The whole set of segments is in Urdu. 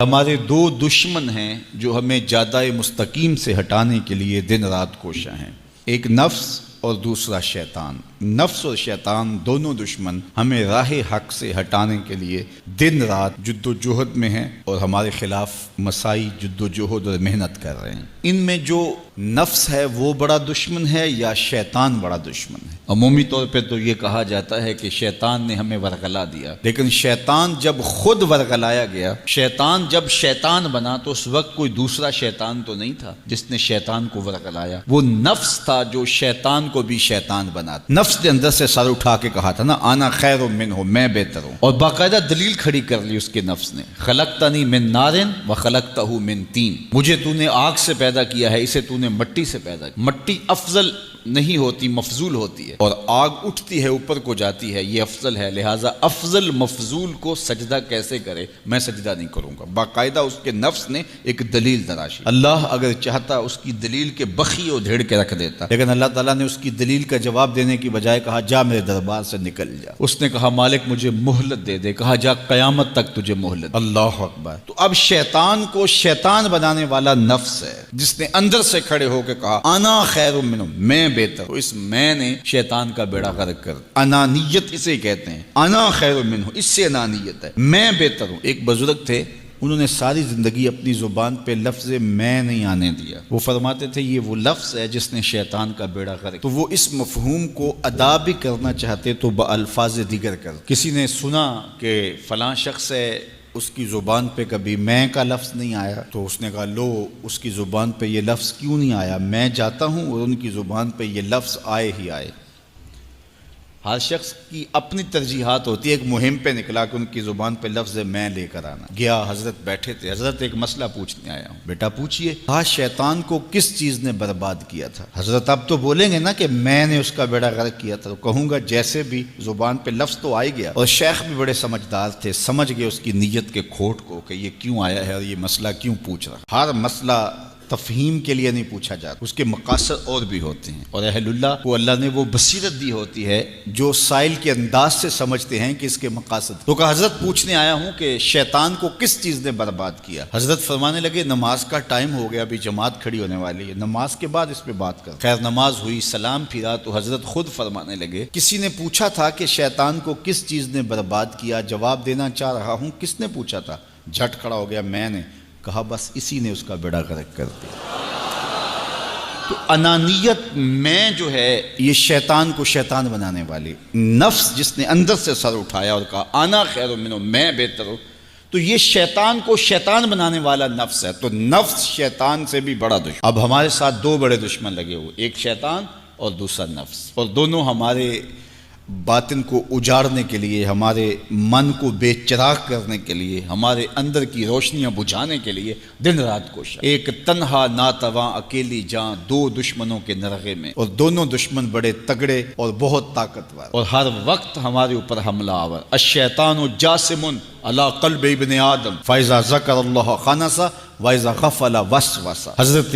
ہمارے دو دشمن ہیں جو ہمیں جادہ مستقیم سے ہٹانے کے لیے دن رات کوشاں ہیں، ایک نفس اور دوسرا شیطان۔ نفس اور شیطان دونوں دشمن ہمیں راہ حق سے ہٹانے کے لیے دن رات جد و جہد میں ہیں اور ہمارے خلاف مساعی جد و جہد اور محنت کر رہے ہیں۔ ان میں جو نفس ہے وہ بڑا دشمن ہے یا شیطان بڑا دشمن ہے؟ عمومی طور پہ تو یہ کہا جاتا ہے کہ شیطان نے ہمیں ورغلا دیا، لیکن شیطان جب خود ورغلایا گیا، شیطان جب شیطان بنا تو اس وقت کوئی دوسرا شیطان تو نہیں تھا جس نے شیطان کو ورغلایا، وہ نفس تھا جو شیطان کو بھی شیطان بنا۔ نفس نے اندر سے سر اٹھا کے کہا تھا نا، انا خیر منہ، میں بہتر ہوں، اور باقاعدہ دلیل کھڑی کر لی اس کے نفس نے، خلقتنی من نار وخلقتہ من طین، مجھے تو نے آگ سے پیدا کیا ہے، اسے تو نے مٹی سے پیدا کیا۔ مٹی افضل نہیں ہوتی، مفضول ہوتی ہے، اور آگ اٹھتی ہے اوپر کو جاتی ہے، یہ افضل ہے، لہٰذا افضل مفضول کو سجدہ کیسے کرے، میں سجدہ نہیں کروں گا۔ باقاعدہ اس کے نفس نے ایک دلیل تراشی۔ اللہ اگر چاہتا اس کی دلیل کے بخی و دھیڑ کے رکھ دیتا، لیکن اللہ تعالیٰ نے اس کی دلیل کا جواب دینے کی بجائے کہا جا میرے دربار سے نکل جا۔ اس نے کہا مالک مجھے مہلت دے دے، کہا جا قیامت تک تجھے مہلت۔ اللہ اکبر۔ تو اب شیطان کو شیطان بنانے والا نفس ہے جس نے اندر سے کھڑے ہو کے کہا انا خیر منہ، میں بہتر ہوں۔ اس میں نے شیطان کا بیڑا غرق کر، انانیت اسے کہتے ہیں، انا خیر منہ، اس سے انانیت ہے، میں بہتر ہوں۔ ایک بزرگ تھے، انہوں نے ساری زندگی اپنی زبان پہ لفظ میں نہیں آنے دیا۔ وہ فرماتے تھے یہ وہ لفظ ہے جس نے شیطان کا بیڑا غرق۔ تو وہ اس مفہوم کو ادا بھی کرنا چاہتے تو بالفاظ دیگر کر۔ کسی نے سنا کہ فلاں شخص ہے، اس کی زبان پہ کبھی میں کا لفظ نہیں آیا، تو اس نے کہا لو اس کی زبان پہ یہ لفظ کیوں نہیں آیا، میں جاتا ہوں اور ان کی زبان پہ یہ لفظ آئے ہی آئے۔ ہر شخص کی اپنی ترجیحات ہوتی ہے۔ ایک مہم پہ نکلا کہ ان کی زبان پہ لفظ میں لے کر آنا گیا۔ حضرت بیٹھے تھے، حضرت ایک مسئلہ پوچھنے آیا ہوں۔ بیٹا پوچھئے۔ کہا شیطان کو کس چیز نے برباد کیا تھا؟ حضرت اب تو بولیں گے نا کہ میں نے اس کا بیڑا غرق کیا تھا، تو کہوں گا جیسے بھی زبان پہ لفظ تو آ گیا، اور شیخ بھی بڑے سمجھدار تھے، سمجھ گئے اس کی نیت کے کھوٹ کو کہ یہ کیوں آیا ہے اور یہ مسئلہ کیوں پوچھ رہا۔ ہر مسئلہ تفہیم کے لیے نہیں پوچھا جاتا، اس کے مقاصد اور بھی ہوتے ہیں، اور اہل اللہ کو اللہ نے وہ بصیرت دی ہوتی ہے جو سائل کے انداز سے سمجھتے ہیں کہ اس کے مقاصد۔ تو کہا حضرت پوچھنے آیا ہوں کہ شیطان کو کس چیز نے برباد کیا؟ حضرت فرمانے لگے نماز کا ٹائم ہو گیا، ابھی جماعت کھڑی ہونے والی ہے، نماز کے بعد اس پہ بات کر۔ خیر نماز ہوئی، سلام پھرا تو حضرت خود فرمانے لگے کسی نے پوچھا تھا کہ شیطان کو کس چیز نے برباد کیا، جواب دینا چاہ رہا ہوں کس نے پوچھا تھا؟ جھٹ کھڑا ہو گیا میں نے۔ کہا بس اسی نے اس کا بیڑا غرق کر دیا۔ تو انانیت میں جو ہے یہ شیطان کو شیطان بنانے والی، نفس جس نے اندر سے سر اٹھایا اور کہا انا خیر منہ، میں بہتر ہوں، تو یہ شیطان کو شیطان بنانے والا نفس ہے۔ تو نفس شیطان سے بھی بڑا دشمن۔ اب ہمارے ساتھ دو بڑے دشمن لگے ہوئے، ایک شیطان اور دوسرا نفس، اور دونوں ہمارے باطن کو اجاڑنے کے لیے، ہمارے من کو بے چراغ کرنے کے لیے، ہمارے اندر کی روشنیاں بجھانے کے لیے دن رات کوشاں۔ ایک تنہا ناتواں اکیلی جاں، دو دشمنوں کے نرغے میں، اور دونوں دشمن بڑے تگڑے اور بہت طاقتور، اور ہر وقت ہمارے اوپر حملہ آور۔ الشیطان جاسم علی قلب ابن آدم فاذا ذکر اللہ خنس واذا غفل وسوس۔ حضرت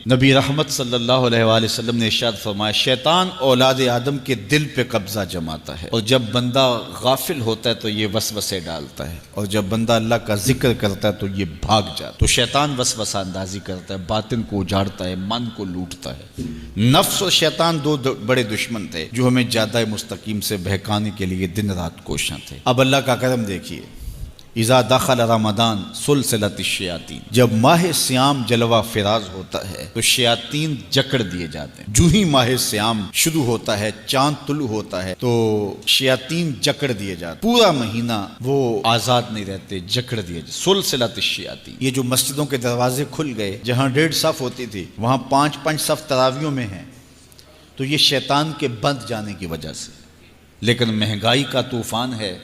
نبی رحمت صلی اللہ علیہ وآلہ وسلم نے ارشاد فرمایا شیطان اولاد آدم کے دل پہ قبضہ جماتا ہے، اور جب بندہ غافل ہوتا ہے تو یہ وسوسے ڈالتا ہے، اور جب بندہ اللہ کا ذکر کرتا ہے تو یہ بھاگ جاتا ہے۔ تو شیطان وسوسہ اندازی کرتا ہے، باطن کو اجاڑتا ہے، من کو لوٹتا ہے۔ نفس اور شیطان دو بڑے دشمن تھے جو ہمیں جادہ مستقیم سے بہکانے کے لیے دن رات کوشاں تھے۔ اب اللہ کا کرم دیکھیے، اذا دخل رمضان سلسلت الشیاطین، جب ماہ سیام جلوہ فراز ہوتا ہے تو شیاطین جکڑ دیے جاتے ہیں۔ جو ہی ماہ سیام شروع ہوتا ہے، چاند طلوع ہوتا ہے تو شیاطین جکڑ دیے جاتے ہیں، پورا مہینہ وہ آزاد نہیں رہتے، جکڑ دیے جاتے۔ سلسلت الشیاطین، یہ جو مسجدوں کے دروازے کھل گئے، جہاں 1.5 صف ہوتی تھی وہاں 5 صف تراویوں میں ہیں، تو یہ شیطان کے بند جانے کی وجہ سے۔ لیکن مہنگائی کا طوفان ہے،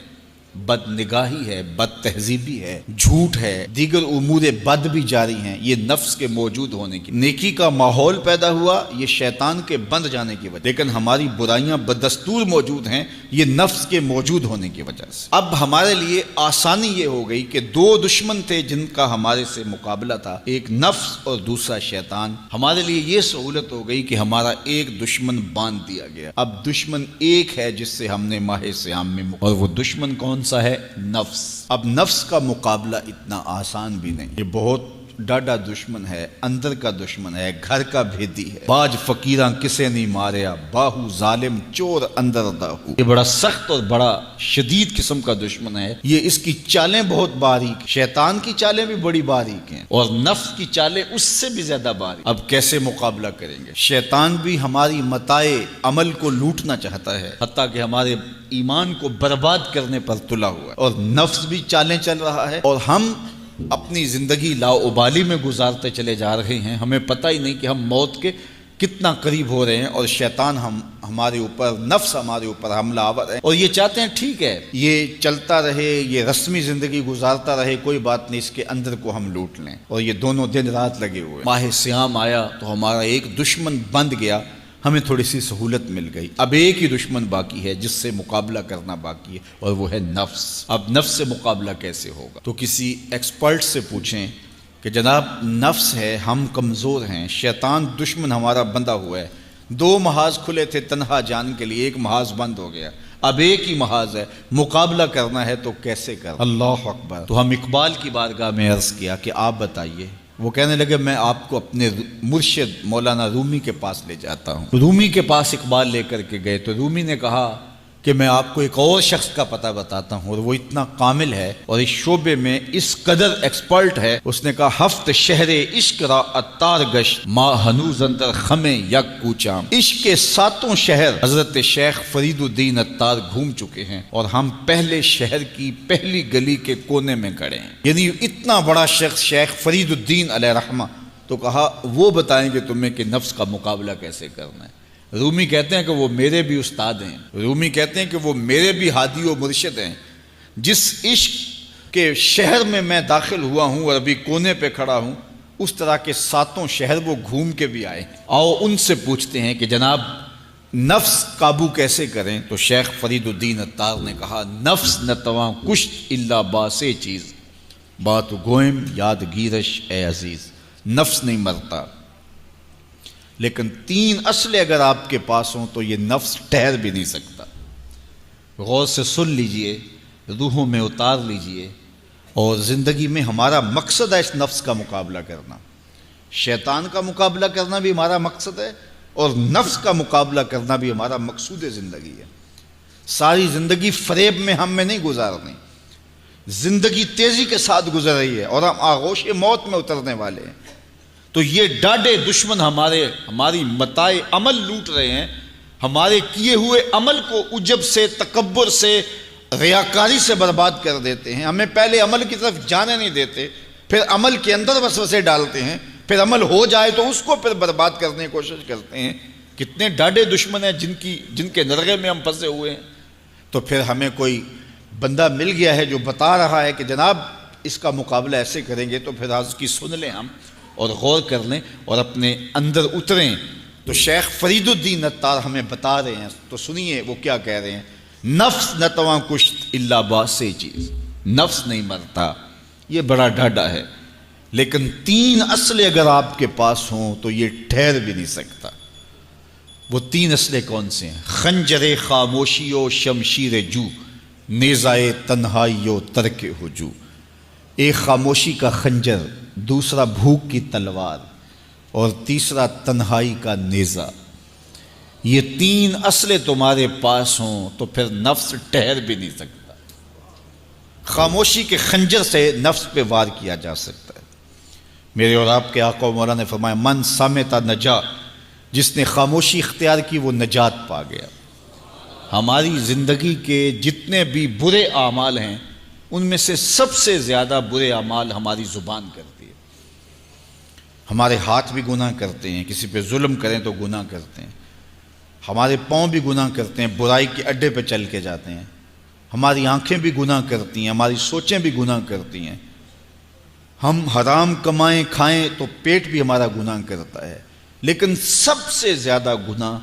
بد نگاہی ہے، بد تہذیبی ہے، جھوٹ ہے، دیگر امور بد بھی جاری ہیں، یہ نفس کے موجود ہونے کی، نیکی کا ماحول پیدا ہوا یہ شیطان کے بند جانے کی وجہ، لیکن ہماری برائیاں بدستور موجود ہیں یہ نفس کے موجود ہونے کی وجہ سے۔ اب ہمارے لیے آسانی یہ ہو گئی کہ دو دشمن تھے جن کا ہمارے سے مقابلہ تھا، ایک نفس اور دوسرا شیطان۔ ہمارے لیے یہ سہولت ہو گئی کہ ہمارا ایک دشمن باندھ دیا گیا، اب دشمن ایک ہے جس سے ہم نے ماہ سیام میں اور وہ دشمن کون کون سا ہے؟ نفس۔ اب نفس کا مقابلہ اتنا آسان بھی نہیں، یہ بہت ڈاڈا دشمن ہے، اندر کا دشمن ہے، گھر کا بھیدی ہے۔ باج فقیراں کسے نہیں ماریا، باہو ظالم چور اندر داہو۔ یہ بڑا سخت اور بڑا شدید قسم کا دشمن ہے۔ یہ اس کی چالیں بہت باریک، شیطان کی چالیں بھی بڑی باریک ہیں اور نفس کی چالیں اس سے بھی زیادہ باریک۔ اب کیسے مقابلہ کریں گے؟ شیطان بھی ہماری متاع عمل کو لوٹنا چاہتا ہے، حتیٰ کہ ہمارے ایمان کو برباد کرنے پر تلا ہوا ہے، اور نفس بھی چالیں چل رہا ہے، اور ہم اپنی زندگی لاؤبالی میں گزارتے چلے جا رہے ہیں۔ ہمیں پتہ ہی نہیں کہ ہم موت کے کتنا قریب ہو رہے ہیں، اور شیطان ہمارے اوپر، نفس ہمارے اوپر حملہ آور ہے، اور یہ چاہتے ہیں ٹھیک ہے یہ چلتا رہے، یہ رسمی زندگی گزارتا رہے، کوئی بات نہیں، اس کے اندر کو ہم لوٹ لیں۔ اور یہ دونوں دن رات لگے ہوئے۔ ماہ سیام آیا تو ہمارا ایک دشمن بند گیا، ہمیں تھوڑی سی سہولت مل گئی۔ اب ایک ہی دشمن باقی ہے جس سے مقابلہ کرنا باقی ہے، اور وہ ہے نفس۔ اب نفس سے مقابلہ کیسے ہوگا؟ تو کسی ایکسپرٹ سے پوچھیں کہ جناب نفس ہے، ہم کمزور ہیں، شیطان دشمن ہمارا بندہ ہوا ہے، 2 محاذ کھلے تھے تنہا جان کے لیے، ایک محاذ بند ہو گیا، اب ایک ہی محاذ ہے، مقابلہ کرنا ہے تو کیسے کرنا؟ اللہ اکبر۔ تو ہم اقبال کی بارگاہ میں عرض کیا کہ آپ بتائیے۔ وہ کہنے لگے میں آپ کو اپنے مرشد مولانا رومی کے پاس لے جاتا ہوں۔ رومی کے پاس اقبال لے کر کے گئے تو رومی نے کہا کہ میں آپ کو ایک اور شخص کا پتہ بتاتا ہوں، اور وہ اتنا کامل ہے اور اس شعبے میں اس قدر ایکسپرٹ ہے۔ اس نے کہا ہفت شہر عشق را اتار گشت، ما ہنوز اندر خمیں یک کوچام۔ عشق کے 7 شہر حضرت شیخ فرید الدین اتار گھوم چکے ہیں، اور ہم پہلے شہر کی پہلی گلی کے کونے میں کھڑے ہیں۔ یعنی اتنا بڑا شخص شیخ فرید الدین علیہ رحمہ، تو کہا وہ بتائیں گے تمہیں کہ نفس کا مقابلہ کیسے کرنا ہے۔ رومی کہتے ہیں کہ وہ میرے بھی استاد ہیں، رومی کہتے ہیں کہ وہ میرے بھی ہادی و مرشد ہیں۔ جس عشق کے شہر میں میں داخل ہوا ہوں اور ابھی کونے پہ کھڑا ہوں، اس طرح کے 7 شہر وہ گھوم کے بھی آئے ہیں۔ آؤ ان سے پوچھتے ہیں کہ جناب نفس قابو کیسے کریں؟ تو شیخ فرید الدین اتار نے کہا نفس نتواں کشت الا باسے چیز، بات گوئم یاد گیرش اے عزیز۔ نفس نہیں مرتا، لیکن 3 اسلحے اگر آپ کے پاس ہوں تو یہ نفس ٹھہر بھی نہیں سکتا۔ غور سے سن لیجئے، روحوں میں اتار لیجئے، اور زندگی میں ہمارا مقصد ہے اس نفس کا مقابلہ کرنا۔ شیطان کا مقابلہ کرنا بھی ہمارا مقصد ہے، اور نفس کا مقابلہ کرنا بھی ہمارا مقصود زندگی ہے۔ ساری زندگی فریب میں ہم میں نہیں گزارنی، زندگی تیزی کے ساتھ گزر رہی ہے اور ہم آغوش موت میں اترنے والے ہیں۔ تو یہ ڈاڈے دشمن ہماری متاع عمل لوٹ رہے ہیں، ہمارے کیے ہوئے عمل کو عجب سے، تکبر سے، ریاکاری سے برباد کر دیتے ہیں۔ ہمیں پہلے عمل کی طرف جانے نہیں دیتے، پھر عمل کے اندر وسوسے ڈالتے ہیں، پھر عمل ہو جائے تو اس کو پھر برباد کرنے کی کوشش کرتے ہیں۔ کتنے ڈاڈے دشمن ہیں جن کے نرغے میں ہم پھنسے ہوئے ہیں۔ تو پھر ہمیں کوئی بندہ مل گیا ہے جو بتا رہا ہے کہ جناب اس کا مقابلہ ایسے کریں گے، تو پھر آج کی سن لیں ہم اور غور کر لیں اور اپنے اندر اتریں۔ تو شیخ فرید الدین اتار ہمیں بتا رہے ہیں، تو سنیے وہ کیا کہہ رہے ہیں۔ نفس نتواں کشت الا باسے چیز، نفس نہیں مرتا، یہ بڑا ڈاڈا ہے، لیکن 3 اسلحے اگر آپ کے پاس ہوں تو یہ ٹھہر بھی نہیں سکتا۔ وہ 3 اسلحے کون سے ہیں؟ خنجر خاموشی و شمشیر جو، نیزائے تنہائی و ترک ہجو۔ ایک خاموشی کا خنجر، دوسرا بھوک کی تلوار، اور تیسرا تنہائی کا نیزہ۔ یہ 3 اسلحے تمہارے پاس ہوں تو پھر نفس ٹھہر بھی نہیں سکتا۔ خاموشی کے خنجر سے نفس پہ وار کیا جا سکتا ہے۔ میرے اور آپ کے آقا و مولا نے فرمایا من صامت نجا، جس نے خاموشی اختیار کی وہ نجات پا گیا۔ ہماری زندگی کے جتنے بھی برے اعمال ہیں ان میں سے سب سے زیادہ برے اعمال ہماری زبان کرتی ہے۔ ہمارے ہاتھ بھی گناہ کرتے ہیں، کسی پہ ظلم کریں تو گناہ کرتے ہیں، ہمارے پاؤں بھی گناہ کرتے ہیں، برائی کے اڈے پہ چل کے جاتے ہیں، ہماری آنکھیں بھی گناہ کرتی ہیں، ہماری سوچیں بھی گناہ کرتی ہیں، ہم حرام کمائیں کھائیں تو پیٹ بھی ہمارا گناہ کرتا ہے، لیکن سب سے زیادہ گناہ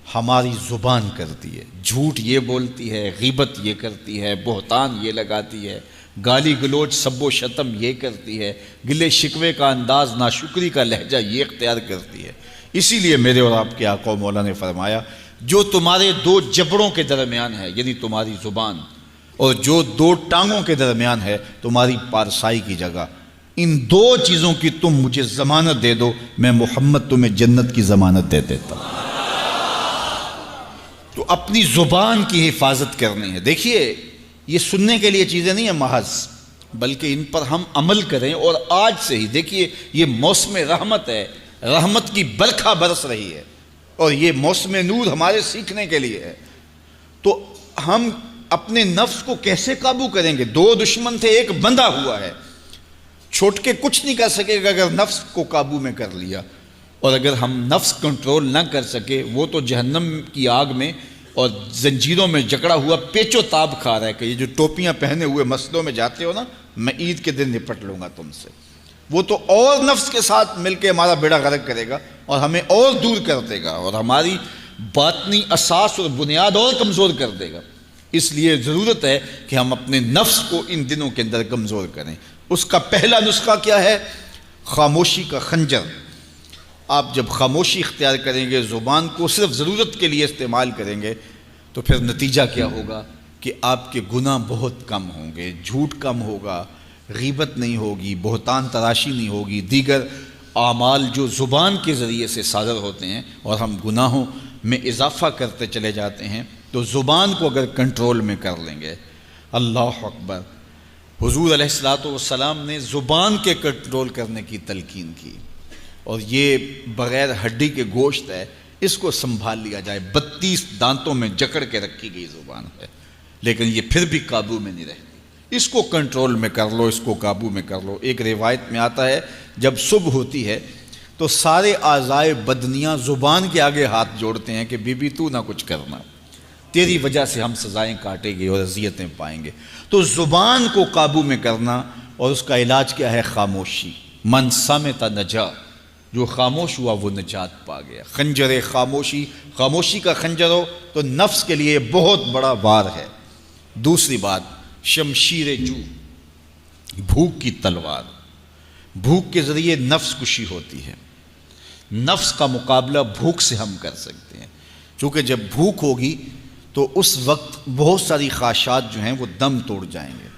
ہماری زبان کرتی ہے۔ جھوٹ یہ بولتی ہے، غیبت یہ کرتی ہے، بہتان یہ لگاتی ہے، گالی گلوچ سب و شتم یہ کرتی ہے، گلے شکوے کا انداز، ناشکری کا لہجہ یہ اختیار کرتی ہے۔ اسی لیے میرے اور آپ کے آقا و مولا نے فرمایا جو تمہارے 2 جبڑوں کے درمیان ہے، یعنی تمہاری زبان، اور جو دو ٹانگوں کے درمیان ہے تمہاری پارسائی کی جگہ، ان دو چیزوں کی تم مجھے ضمانت دے دو، میں محمد تمہیں جنت کی ضمانت دے دیتا ہوں۔ تو اپنی زبان کی حفاظت کرنی ہے۔ دیکھیے یہ سننے کے لیے چیزیں نہیں ہیں محض، بلکہ ان پر ہم عمل کریں، اور آج سے ہی دیکھیے یہ موسم رحمت ہے، رحمت کی برکھا برس رہی ہے، اور یہ موسم نور ہمارے سیکھنے کے لیے ہے۔ تو ہم اپنے نفس کو کیسے قابو کریں گے؟ دو دشمن تھے، ایک بندھا ہوا ہے، چھوٹ کے کچھ نہیں کر سکے گا اگر نفس کو قابو میں کر لیا۔ اور اگر ہم نفس کنٹرول نہ کر سکے، وہ تو جہنم کی آگ میں اور زنجیروں میں جکڑا ہوا پیچ و تاب کھا رہا ہے کہ یہ جو ٹوپیاں پہنے ہوئے مسجدوں میں جاتے ہو نا، میں عید کے دن نپٹ لوں گا تم سے، وہ تو اور نفس کے ساتھ مل کے ہمارا بیڑا غرق کرے گا اور ہمیں اور دور کر دے گا، اور ہماری باطنی اساس اور بنیاد اور کمزور کر دے گا۔ اس لیے ضرورت ہے کہ ہم اپنے نفس کو ان دنوں کے اندر کمزور کریں۔ اس کا پہلا نسخہ کیا ہے؟ خاموشی کا خنجر۔ آپ جب خاموشی اختیار کریں گے، زبان کو صرف ضرورت کے لیے استعمال کریں گے، تو پھر نتیجہ کیا ہوگا کہ آپ کے گناہ بہت کم ہوں گے، جھوٹ کم ہوگا، غیبت نہیں ہوگی، بہتان تراشی نہیں ہوگی، دیگر اعمال جو زبان کے ذریعے سے صادر ہوتے ہیں، اور ہم گناہوں میں اضافہ کرتے چلے جاتے ہیں۔ تو زبان کو اگر کنٹرول میں کر لیں گے، اللہ اکبر، حضور علیہ الصلوۃ والسلام نے زبان کے کنٹرول کرنے کی تلقین کی، اور یہ بغیر ہڈی کے گوشت ہے، اس کو سنبھال لیا جائے۔ 32 دانتوں میں جکڑ کے رکھی گئی زبان ہے، لیکن یہ پھر بھی قابو میں نہیں رہتی۔ اس کو کنٹرول میں کر لو، اس کو قابو میں کر لو۔ ایک روایت میں آتا ہے جب صبح ہوتی ہے تو سارے اعضائے بدنیاں زبان کے آگے ہاتھ جوڑتے ہیں کہ بی بی تو نہ کچھ کرنا، تیری وجہ سے ہم سزائیں کاٹیں گے اور اذیتیں پائیں گے۔ تو زبان کو قابو میں کرنا، اور اس کا علاج کیا ہے؟ خاموشی۔ من صمت نجا، جو خاموش ہوا وہ نجات پا گیا۔ خنجر خاموشی، خاموشی کا خنجر ہو تو نفس کے لیے بہت بڑا وار ہے۔ دوسری بات، شمشیر جو، بھوک کی تلوار۔ بھوک کے ذریعے نفس کشی ہوتی ہے۔ نفس کا مقابلہ بھوک سے ہم کر سکتے ہیں، چونکہ جب بھوک ہوگی تو اس وقت بہت ساری خواہشات جو ہیں وہ دم توڑ جائیں گے۔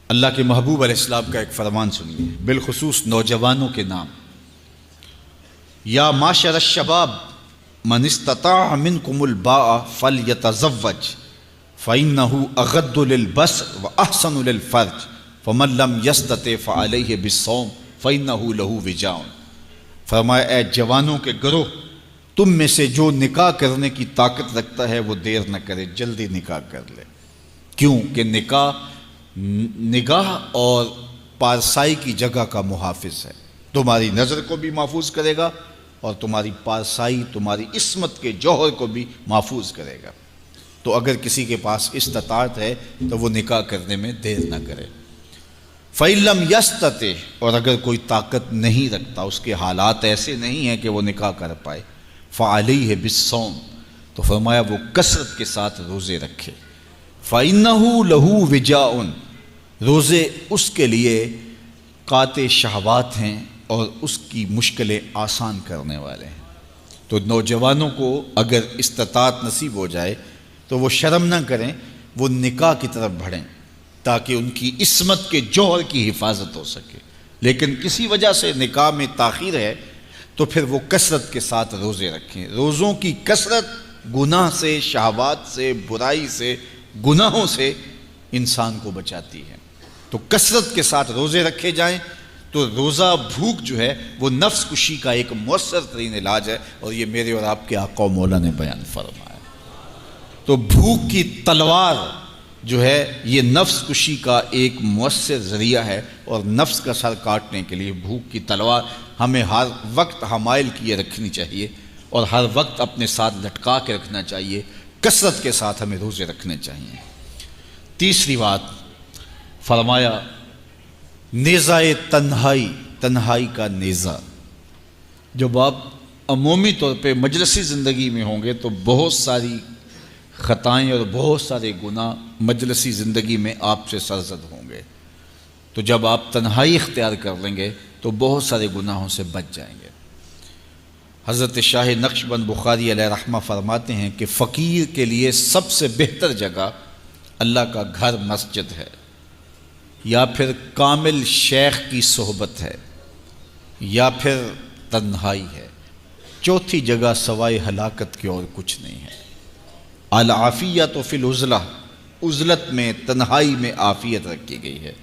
اللہ کے محبوب علیہ السلام کا ایک فرمان سنیے، بالخصوص نوجوانوں کے نام۔ یا معاشر الشباب من استطاع منکم الباء فلیتزوج فإنه اغض للبصر واحسن للفرج فمن لم یستطع فعلیہ بالصوم فإنه له وجاء۔ فرمایا اے جوانوں کے گروہ، تم میں سے جو نکاح کرنے کی طاقت رکھتا ہے وہ دیر نہ کرے، جلدی نکاح کر لے۔ کیوں کہ نکاح نگاہ اور پارسائی کی جگہ کا محافظ ہے، تمہاری نظر کو بھی محفوظ کرے گا اور تمہاری پارسائی، تمہاری عصمت کے جوہر کو بھی محفوظ کرے گا۔ تو اگر کسی کے پاس استطاعت ہے تو وہ نکاح کرنے میں دیر نہ کرے۔ فَإِن لَمْ يَسْتَطِعْ، اور اگر کوئی طاقت نہیں رکھتا، اس کے حالات ایسے نہیں ہیں کہ وہ نکاح کر پائے، فَعَلَيْهِ بِالصَّوْمِ، تو فرمایا وہ کثرت کے ساتھ روزے رکھے۔ فَإِنَّهُ لَهُ وِجَاءٌ، روزے اس کے لیے قاطع شہوات ہیں اور اس کی مشکلیں آسان کرنے والے ہیں۔ تو نوجوانوں کو اگر استطاعت نصیب ہو جائے تو وہ شرم نہ کریں، وہ نکاح کی طرف بڑھیں تاکہ ان کی عصمت کے جوہر کی حفاظت ہو سکے۔ لیکن کسی وجہ سے نکاح میں تاخیر ہے تو پھر وہ کثرت کے ساتھ روزے رکھیں۔ روزوں کی کثرت گناہ سے، شہوات سے، برائی سے، گناہوں سے انسان کو بچاتی ہے۔ تو کثرت کے ساتھ روزے رکھے جائیں۔ تو روزہ بھوک جو ہے وہ نفس کشی کا ایک مؤثر ترین علاج ہے، اور یہ میرے اور آپ کے آقا و مولا نے بیان فرمایا۔ تو بھوک کی تلوار جو ہے یہ نفس کشی کا ایک مؤثر ذریعہ ہے، اور نفس کا سر کاٹنے کے لیے بھوک کی تلوار ہمیں ہر وقت حمائل کیے رکھنی چاہیے، اور ہر وقت اپنے ساتھ لٹکا کے رکھنا چاہیے۔ کثرت کے ساتھ ہمیں روزے رکھنے چاہیے۔ تیسری بات فرمایا نیزہ تنہائی، تنہائی کا نیزہ۔ جب آپ عمومی طور پہ مجلسی زندگی میں ہوں گے تو بہت ساری خطائیں اور بہت سارے گناہ مجلسی زندگی میں آپ سے سرزد ہوں گے۔ تو جب آپ تنہائی اختیار کر لیں گے تو بہت سارے گناہوں سے بچ جائیں گے۔ حضرت شاہ نقشبند بخاری علیہ رحمہ فرماتے ہیں کہ فقیر کے لیے سب سے بہتر جگہ اللہ کا گھر مسجد ہے، یا پھر کامل شیخ کی صحبت ہے، یا پھر تنہائی ہے۔ چوتھی جگہ سوائے ہلاکت کے اور کچھ نہیں ہے۔ العافیۃ فی العزلہ، عزلت میں، تنہائی میں عافیت رکھی گئی ہے۔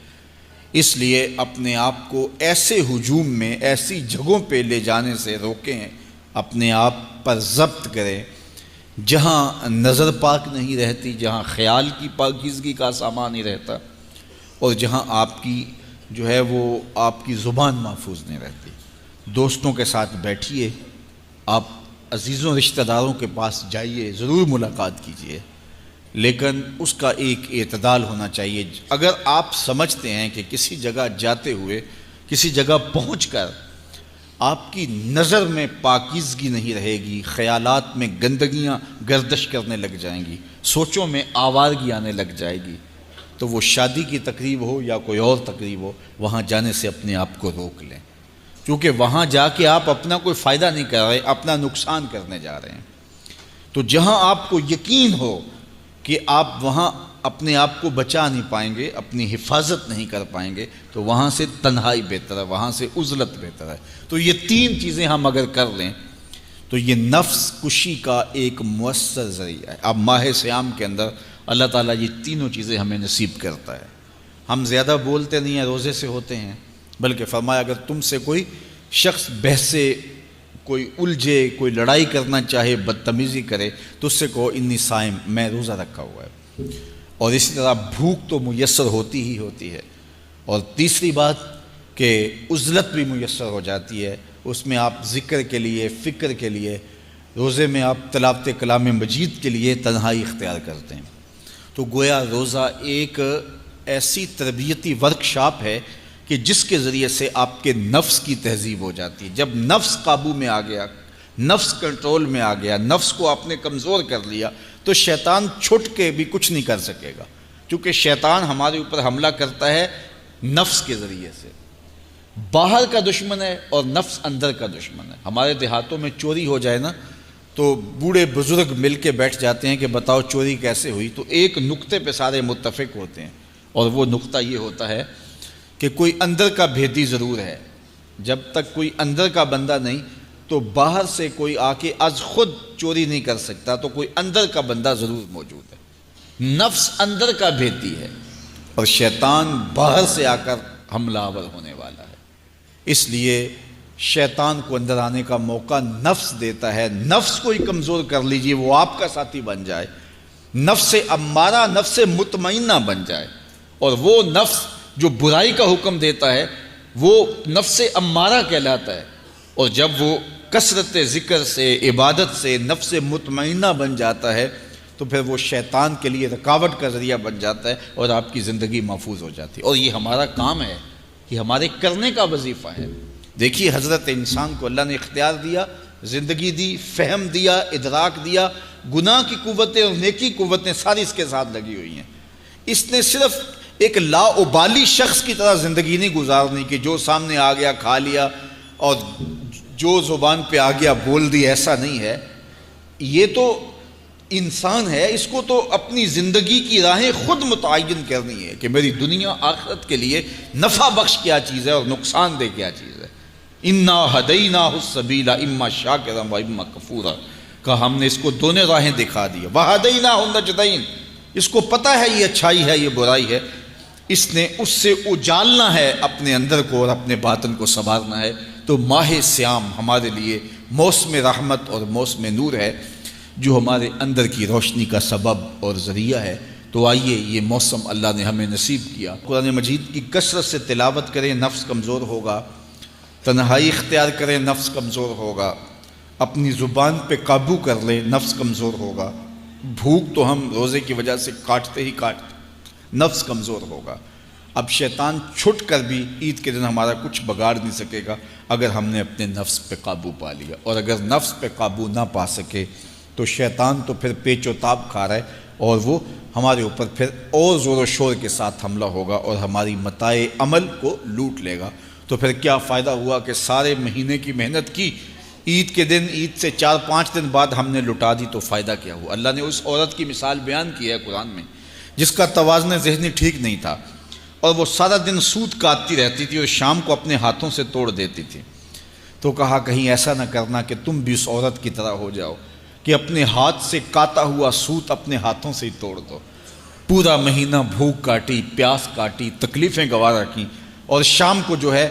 اس لیے اپنے آپ کو ایسے ہجوم میں، ایسی جگہوں پہ لے جانے سے روکیں، اپنے آپ پر ضبط کریں جہاں نظر پاک نہیں رہتی، جہاں خیال کی پاکیزگی کا سامان نہیں رہتا، اور جہاں آپ کی جو ہے وہ آپ کی زبان محفوظ نہیں رہتی۔ دوستوں کے ساتھ بیٹھیے، آپ عزیزوں رشتہ داروں کے پاس جائیے، ضرور ملاقات کیجیے، لیکن اس کا ایک اعتدال ہونا چاہیے۔ اگر آپ سمجھتے ہیں کہ کسی جگہ جاتے ہوئے، کسی جگہ پہنچ کر آپ کی نظر میں پاکیزگی نہیں رہے گی، خیالات میں گندگیاں گردش کرنے لگ جائیں گی، سوچوں میں آوارگی آنے لگ جائے گی، تو وہ شادی کی تقریب ہو یا کوئی اور تقریب ہو، وہاں جانے سے اپنے آپ کو روک لیں، کیونکہ وہاں جا کے آپ اپنا کوئی فائدہ نہیں کر رہے، اپنا نقصان کرنے جا رہے ہیں۔ تو جہاں آپ کو یقین ہو کہ آپ وہاں اپنے آپ کو بچا نہیں پائیں گے، اپنی حفاظت نہیں کر پائیں گے، تو وہاں سے تنہائی بہتر ہے، وہاں سے عزلت بہتر ہے۔ تو یہ تین چیزیں ہم اگر کر لیں تو یہ نفس کشی کا ایک مؤثر ذریعہ ہے۔ اب ماہ صیام کے اندر اللہ تعالیٰ یہ تینوں چیزیں ہمیں نصیب کرتا ہے۔ ہم زیادہ بولتے نہیں ہیں، روزے سے ہوتے ہیں، بلکہ فرمایا اگر تم سے کوئی شخص بحثے، کوئی الجھے، کوئی لڑائی کرنا چاہے، بدتمیزی کرے، تو اس سے کہو انی صائم، میں روزہ رکھا ہوا ہے۔ اور اسی طرح بھوک تو میسر ہوتی ہی ہوتی ہے۔ اور تیسری بات کہ عزلت بھی میسر ہو جاتی ہے، اس میں آپ ذکر کے لیے، فکر کے لیے، روزے میں آپ تلاوت کلام مجید کے لیے تنہائی اختیار کرتے ہیں۔ تو گویا روزہ ایک ایسی تربیتی ورکشاپ ہے کہ جس کے ذریعے سے آپ کے نفس کی تہذیب ہو جاتی ہے۔ جب نفس قابو میں آ گیا، نفس کنٹرول میں آ گیا، نفس کو آپ نے کمزور کر لیا، تو شیطان چھٹ کے بھی کچھ نہیں کر سکے گا، کیونکہ شیطان ہمارے اوپر حملہ کرتا ہے نفس کے ذریعے سے۔ باہر کا دشمن ہے اور نفس اندر کا دشمن ہے۔ ہمارے دیہاتوں میں چوری ہو جائے نا تو بوڑھے بزرگ مل کے بیٹھ جاتے ہیں کہ بتاؤ چوری کیسے ہوئی، تو ایک نقطے پہ سارے متفق ہوتے ہیں، اور وہ نقطہ یہ ہوتا ہے کہ کوئی اندر کا بھیدی ضرور ہے۔ جب تک کوئی اندر کا بندہ نہیں تو باہر سے کوئی آ کے از خود چوری نہیں کر سکتا، تو کوئی اندر کا بندہ ضرور موجود ہے۔ نفس اندر کا بھیدی ہے اور شیطان باہر سے آ کر حملہ آور ہونے والا ہے۔ اس لیے شیطان کو اندر آنے کا موقع نفس دیتا ہے۔ نفس کو ہی کمزور کر لیجئے، وہ آپ کا ساتھی بن جائے، نفس امارہ، نفس مطمئنہ بن جائے، اور وہ نفس جو برائی کا حکم دیتا ہے وہ نفس امارہ کہلاتا ہے۔ اور جب وہ کثرت ذکر سے، عبادت سے نفس مطمئنہ بن جاتا ہے تو پھر وہ شیطان کے لیے رکاوٹ کا ذریعہ بن جاتا ہے اور آپ کی زندگی محفوظ ہو جاتی ہے۔ اور یہ ہمارا کام ہے، یہ ہمارے کرنے کا وظیفہ ہے۔ دیکھیے حضرت انسان کو اللہ نے اختیار دیا، زندگی دی، فہم دیا، ادراک دیا، گناہ کی قوتیں اور نیکی قوتیں ساری اس کے ساتھ لگی ہوئی ہیں۔ اس نے صرف ایک لا ابالی شخص کی طرح زندگی نہیں گزارنی کہ جو سامنے آ گیا کھا لیا اور جو زبان پہ آ گیا بول دی، ایسا نہیں ہے۔ یہ تو انسان ہے، اس کو تو اپنی زندگی کی راہیں خود متعین کرنی ہے کہ میری دنیا آخرت کے لیے نفع بخش کیا چیز ہے اور نقصان دہ کیا چیز ہے۔ انا ہدیناہ السبیل اما شاکرا و اما کفورا، کہ ہم نے اس کو دونوں راہیں دکھا دی، وہدیناہ النجدین، اس کو پتہ ہے یہ اچھائی ہے یہ برائی ہے، اس نے اس سے اجالنا ہے اپنے اندر کو اور اپنے باطن کو سنوارنا ہے۔ تو ماہ صیام ہمارے لیے موسم رحمت اور موسم نور ہے، جو ہمارے اندر کی روشنی کا سبب اور ذریعہ ہے۔ تو آئیے یہ موسم اللہ نے ہمیں نصیب کیا، قرآن مجید کی کثرت سے تلاوت کریں، نفس کمزور ہوگا، تنہائی اختیار کریں، نفس کمزور ہوگا، اپنی زبان پہ قابو کر لیں، نفس کمزور ہوگا، بھوک تو ہم روزے کی وجہ سے کاٹتے ہی کاٹتے، نفس کمزور ہوگا۔ اب شیطان چھٹ کر بھی عید کے دن ہمارا کچھ بگاڑ نہیں سکے گا اگر ہم نے اپنے نفس پہ قابو پا لیا، اور اگر نفس پہ قابو نہ پا سکے تو شیطان تو پھر پیچ و تاب کھا رہا ہے، اور وہ ہمارے اوپر پھر اور زور و شور کے ساتھ حملہ ہوگا اور ہماری متاع عمل کو لوٹ لے گا۔ تو پھر کیا فائدہ ہوا کہ سارے مہینے کی محنت کی، عید کے دن، عید سے 4-5 دن بعد ہم نے لٹا دی، تو فائدہ کیا ہوا؟ اللہ نے اس عورت کی مثال بیان کی ہے قرآن میں جس کا توازن ذہنی ٹھیک نہیں تھا، اور وہ سارا دن سوت کاٹتی رہتی تھی اور شام کو اپنے ہاتھوں سے توڑ دیتی تھی۔ تو کہا کہیں ایسا نہ کرنا کہ تم بھی اس عورت کی طرح ہو جاؤ کہ اپنے ہاتھ سے کاتا ہوا سوت اپنے ہاتھوں سے ہی توڑ دو۔ پورا مہینہ بھوک کاٹی، پیاس کاٹی، تکلیفیں گوارا کیں، اور شام کو جو ہے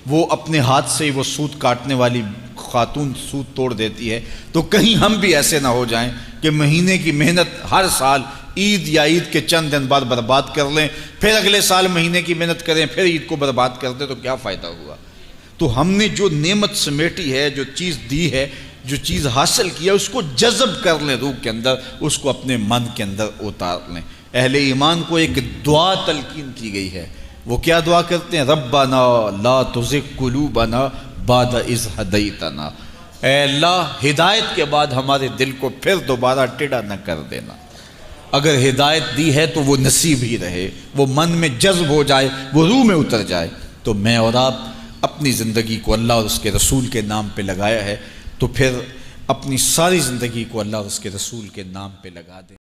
وہ اپنے ہاتھ سے وہ سوت کاٹنے والی خاتون سوت توڑ دیتی ہے۔ تو کہیں ہم بھی ایسے نہ ہو جائیں کہ مہینے کی محنت ہر سال عید یا عید کے چند دن بعد برباد کر لیں، پھر اگلے سال مہینے کی محنت کریں، پھر عید کو برباد کر دیں، تو کیا فائدہ ہوا؟ تو ہم نے جو نعمت سمیٹی ہے، جو چیز دی ہے، جو چیز حاصل کیا، اس کو جذب کر لیں روح کے اندر، اس کو اپنے من کے اندر اتار لیں۔ اہل ایمان کو ایک دعا تلقین کی گئی ہے، وہ کیا دعا کرتے ہیں؟ ربنا لا تزغ قلوبنا بعد اذ ہدیتنا، اے اللہ ہدایت کے بعد ہمارے دل کو پھر دوبارہ ٹیڑھا نہ کر دینا۔ اگر ہدایت دی ہے تو وہ نصیب ہی رہے، وہ من میں جذب ہو جائے، وہ روح میں اتر جائے۔ تو میں اور آپ اپنی زندگی کو اللہ اور اس کے رسول کے نام پہ لگایا ہے، تو پھر اپنی ساری زندگی کو اللہ اور اس کے رسول کے نام پہ لگا دیں۔